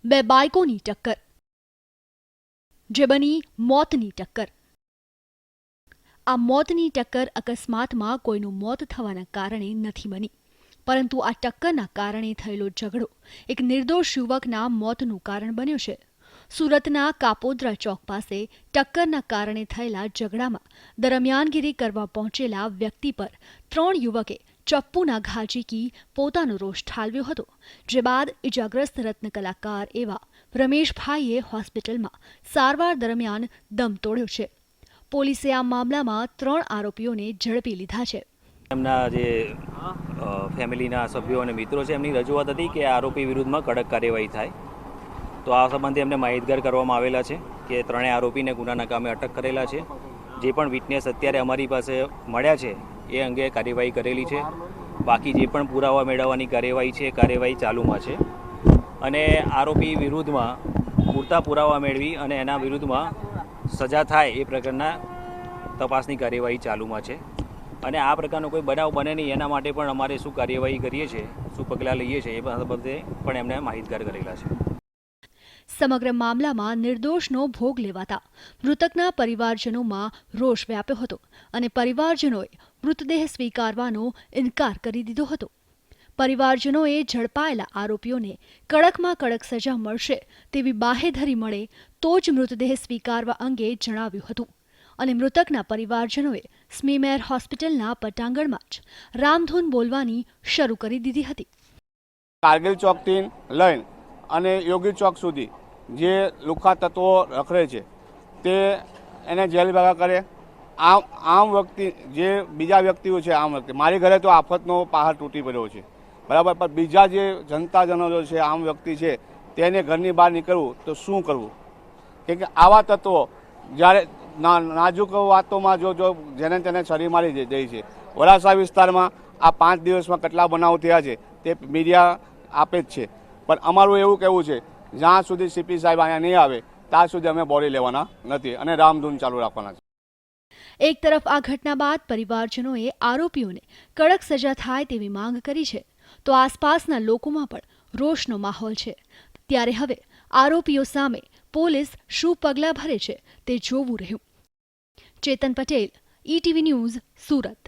બે બાઇકોની ટક્કર, જે બની મોતની ટક્કર। આ મોતની ટક્કર અકસ્માતમાં કોઈનું મોત થવાના કારણે નથી બની, પરંતુ આ ટક્કરના કારણે થયેલો ઝઘડો એક નિર્દોષ યુવકના મોતનું કારણ બન્યો છે। સુરતના કાપોદ્રા ચોક પાસે ટક્કરના કારણે થયેલા ઝઘડામાં દરમિયાનગીરી કરવા પહોંચેલા વ્યક્તિ પર 3 યુવકે ચપ્પુના ઘા ઝીકી પોતાનો રોષ ઠાલવ્યો હતો, જે બાદ ઇજાગ્રસ્ત રત્ન કલાકાર એવા રમેશભાઈએ હોસ્પિટલમાં સારવાર દરમિયાન દમ તોડ્યો છે। પોલીસે આ મામલામાં 3 આરોપીઓને ઝડપી લીધા છે। એમના જે ફેમિલીના સભ્યો અને મિત્રો છે એમની રજૂઆત હતી કે આરોપી વિરુદ્ધમાં કડક કાર્યવાહી થાય, તો આ સંબંધે એમને માહિતગાર કરવામાં આવેલા છે કે 3 આરોપીને ગુનાના કામે અટક કરેલા છે। જે પણ વિટનેસ અત્યારે અમારી પાસે મળ્યા છે એ અંગે કાર્યવાહી કરેલી છે। બાકી જે પણ પુરાવા મેળવવાની કાર્યવાહી છે કાર્યવાહી ચાલુમાં છે અને આરોપી વિરુદ્ધમાં પૂરતા પુરાવા મેળવી અને એના વિરુદ્ધમાં સજા થાય એ પ્રકારના તપાસની કાર્યવાહી ચાલુમાં છે અને આ પ્રકારનો કોઈ બનાવ બને નહીં એના માટે પણ અમારે શું કાર્યવાહી કરીએ છીએ, શું પગલાં લઈએ છીએ એ બાબતે પણ એમને માહિતગાર કરેલા છે। સમગ્ર મામલામાં નિર્દોષનો ભોગ લેવાતા મૃતકના પરિવારજનોમાં રોષ વ્યાપ્યો હતો અને પરિવારજનોએ મૃતદેહ સ્વીકારવાનો ઇનકાર કરી દીધો હતો। પરિવારજનોએ ઝડપાયેલા આરોપીઓને કડકમાં કડક સજા મળશે તેવી બાહેધરી મળે તો જ મૃતદેહ સ્વીકારવા અંગે જણાવ્યું હતું અને મૃતકના પરિવારજનોએ સ્મીમેર હોસ્પિટલના પટાંગણમાં જ રામધૂન બોલવાની શરૂ કરી દીધી હતી। કારગિલ ચોકથી લઈને અને યોગી ચોક સુધી જે લુખ્ખા તત્વો રખડે છે તે એને જેલ ભેગા કરે। આમ વ્યક્તિ જે બીજા વ્યક્તિઓ છે, આમ વ્યક્તિ મારી ઘરે તો આફતનો પહાડ તૂટી પડ્યો છે, બરાબર, પણ બીજા જે જનતાજનો છે, આમ વ્યક્તિ છે, તેને ઘરની બહાર નીકળવું તો શું કરવું? કેમ કે આવા તત્વો જ્યારે નાજુક વાતોમાં જો જેને તેને છરી મારી દે છે। વરાછા વિસ્તારમાં આ 5 દિવસમાં કેટલા બનાવ થયા છે તે મીડિયા આપે જ છે, પણ અમારું એવું કહેવું છે જ્યાં સુધી સીપી સાહેબ અહીંયા નહીં આવે ત્યાં સુધી અમે બોડી લેવાના નથી અને રામધૂન ચાલુ રાખવાના છે। એક તરફ આ ઘટના બાદ પરિવારજનોએ આરોપીઓને કડક સજા થાય તેવી માંગ કરી છે, તો આસપાસના લોકોમાં પણ રોષનો માહોલ છે। ત્યારે હવે આરોપીઓ સામે પોલીસ શું પગલાં ભરે છે તે જોવું રહ્યું। ચેતન પટેલ, ETV ન્યૂઝ, સુરત।